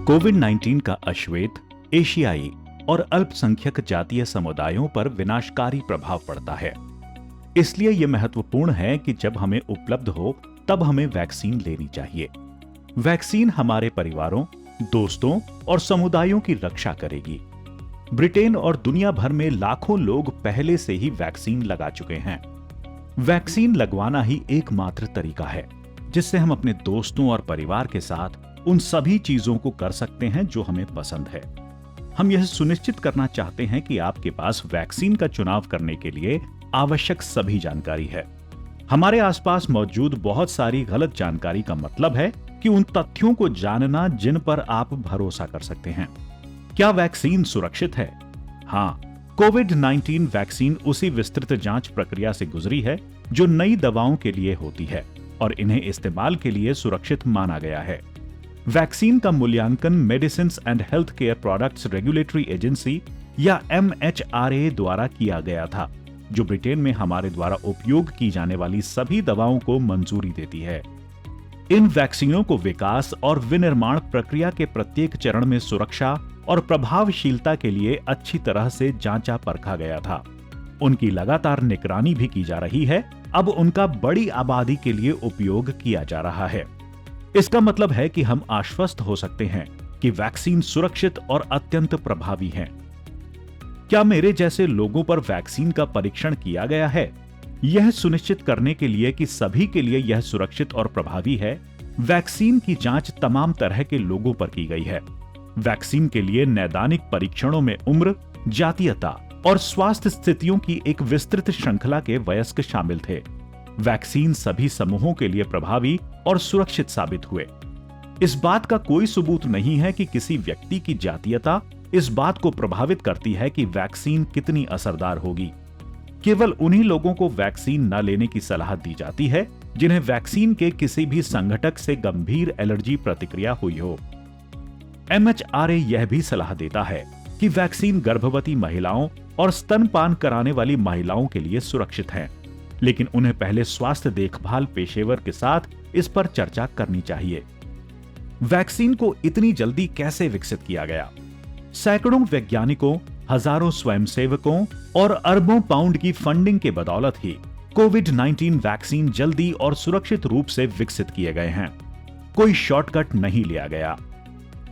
कोविड-19 का अश्वेत, एशियाई और अल्पसंख्यक जातीय समुदायों पर विनाशकारी प्रभाव पड़ता है। इसलिए यह महत्वपूर्ण है कि जब हमें उपलब्ध हो तब हमें वैक्सीन लेनी चाहिए। वैक्सीन हमारे परिवारों, दोस्तों और समुदायों की रक्षा करेगी। ब्रिटेन और दुनिया भर में लाखों लोग पहले से ही वैक्सीन लगा चुके हैं। वैक्सीन लगवाना ही एकमात्र तरीका है जिससे हम अपने दोस्तों और परिवार के साथ उन सभी चीजों को कर सकते हैं जो हमें पसंद है। हम यह सुनिश्चित करना चाहते हैं कि आपके पास वैक्सीन का चुनाव करने के लिए आवश्यक सभी जानकारी है। हमारे आसपास मौजूद बहुत सारी गलत जानकारी का मतलब है कि उन तथ्यों को जानना जिन पर आप भरोसा कर सकते हैं। क्या वैक्सीन सुरक्षित है? हाँ, कोविड-19 वैक्सीन उसी विस्तृत जांच प्रक्रिया से गुजरी है जो नई दवाओं के लिए होती है और इन्हें इस्तेमाल के लिए सुरक्षित माना गया है। वैक्सीन का मूल्यांकन medicines and health care products regulatory agency या MHRA द्वारा किया गया था, जो ब्रिटेन में हमारे द्वारा उपयोग की जाने वाली सभी दवाओं को मंजूरी देती है। इन वैक्सीनों को विकास और विनिर्माण प्रक्रिया के प्रत्येक चरण में सुरक्षा और प्रभावशीलता के लिए अच्छी तरह से जांचा परखा गया था। उनकी लगातार निगरानी भी की जा रही है। अब उनका बड़ी आबादी के लिए उपयोग किया जा रहा है। इसका मतलब है कि हम आश्वस्त हो सकते हैं कि वैक्सीन सुरक्षित और अत्यंत प्रभावी है। क्या मेरे जैसे लोगों पर वैक्सीन का परीक्षण किया गया है? यह सुनिश्चित करने के लिए कि सभी के लिए यह सुरक्षित और प्रभावी है, वैक्सीन की जांच तमाम तरह के लोगों पर की गई है। वैक्सीन के लिए नैदानिक परीक्षणों में उम्र, जातीयता और स्वास्थ्य स्थितियों की एक विस्तृत श्रृंखला के वयस्क शामिल थे। वैक्सीन सभी समूहों के लिए प्रभावी और सुरक्षित साबित हुए। इस बात का कोई सबूत नहीं है कि किसी व्यक्ति की जातीयता इस बात को प्रभावित करती है कि वैक्सीन कितनी असरदार होगी। केवल उन्हीं लोगों को वैक्सीन न लेने की सलाह दी जाती है जिन्हें वैक्सीन के किसी भी संघटक से गंभीर एलर्जी प्रतिक्रिया हुई हो। MHRA यह भी सलाह देता है कि वैक्सीन गर्भवती महिलाओं और स्तनपान कराने वाली महिलाओं के लिए सुरक्षित है, लेकिन उन्हें पहले स्वास्थ्य देखभाल पेशेवर के साथ इस पर चर्चा करनी चाहिए। वैक्सीन को इतनी जल्दी कैसे विकसित किया गया? सैकड़ों वैज्ञानिकों, हजारों स्वयंसेवकों और अरबों पाउंड की फंडिंग के बदौलत ही कोविड-19 वैक्सीन जल्दी और सुरक्षित रूप से विकसित किए गए हैं। कोई शॉर्टकट नहीं लिया गया।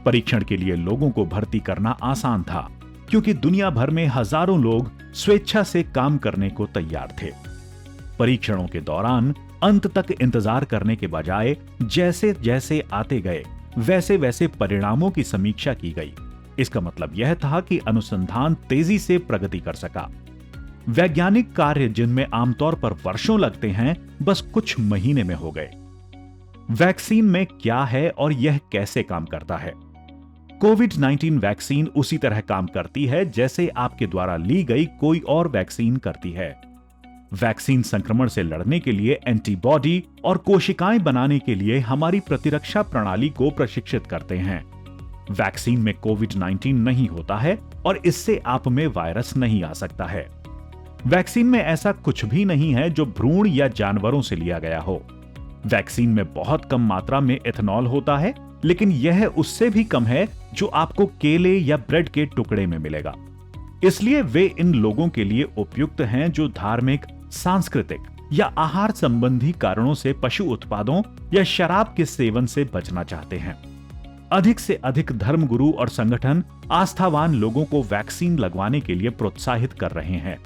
परीक्षण के लिए लोगों को भर्ती करना आसान था क्योंकि दुनिया भर में हजारों लोग स्वेच्छा से काम करने को तैयार थे। परीक्षणों के दौरान अंत तक इंतजार करने के बजाय जैसे जैसे आते गए वैसे वैसे परिणामों की समीक्षा की गई। इसका मतलब यह था कि अनुसंधान तेजी से प्रगति कर सका। वैज्ञानिक कार्य जिनमें आमतौर पर वर्षों लगते हैं, बस कुछ महीने में हो गए। वैक्सीन में क्या है और यह कैसे काम करता है? कोविड-19 वैक्सीन उसी तरह काम करती है जैसे आपके द्वारा ली गई कोई और वैक्सीन करती है। वैक्सीन संक्रमण से लड़ने के लिए एंटीबॉडी और कोशिकाएं बनाने के लिए हमारी प्रतिरक्षा प्रणाली को प्रशिक्षित करते हैं। वैक्सीन में कोविड-19 नहीं होता है और इससे आप में वायरस नहीं आ सकता है। वैक्सीन में ऐसा कुछ भी नहीं है जो भ्रूण या जानवरों से लिया गया हो। वैक्सीन में बहुत कम मात्रा में एथेनॉल होता है, लेकिन यह उससे भी कम है जो आपको केले या ब्रेड के टुकड़े में मिलेगा। इसलिए वे इन लोगों के लिए उपयुक्त हैं जो धार्मिक, सांस्कृतिक या आहार संबंधी कारणों से पशु उत्पादों या शराब के सेवन से बचना चाहते हैं। अधिक से अधिक धर्मगुरु और संगठन आस्थावान लोगों को वैक्सीन लगवाने के लिए प्रोत्साहित कर रहे हैं।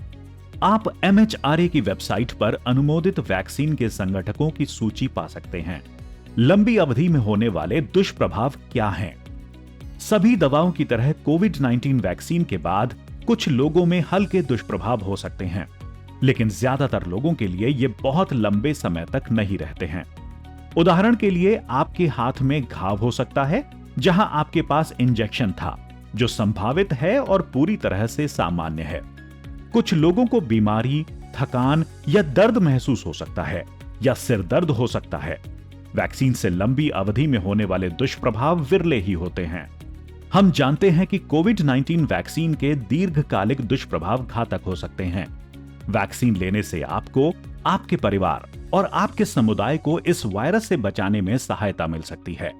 आप MHRA की वेबसाइट पर अनुमोदित वैक्सीन के संगठकों की सूची पा सकते हैं। लंबी अवधि में होने वाले दुष्प्रभाव क्या हैं? सभी दवाओं की तरह कोविड-19 वैक्सीन के बाद कुछ लोगों में हल्के दुष्प्रभाव हो सकते हैं, लेकिन ज्यादातर लोगों के लिए ये बहुत लंबे समय तक नहीं रहते हैं। उदाहरण के लिए आपके हाथ में घाव हो सकता है जहां आपके पास इंजेक्शन था, जो संभावित है और पूरी तरह से सामान्य है। कुछ लोगों को बीमारी, थकान या दर्द महसूस हो सकता है या सिर दर्द हो सकता है। वैक्सीन से लंबी अवधि में होने वाले दुष्प्रभाव विरले ही होते हैं। हम जानते हैं कि कोविड-19 वैक्सीन के दीर्घकालिक दुष्प्रभाव घातक हो सकते हैं। वैक्सीन लेने से आपको, आपके परिवार और आपके समुदाय को इस वायरस से बचाने में सहायता मिल सकती है।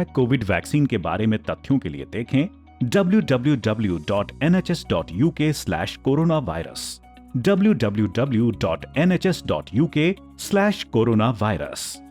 कोविड वैक्सीन के बारे में तथ्यों के लिए देखें www.nhs.uk/coronavirus www.nhs.uk/coronavirus।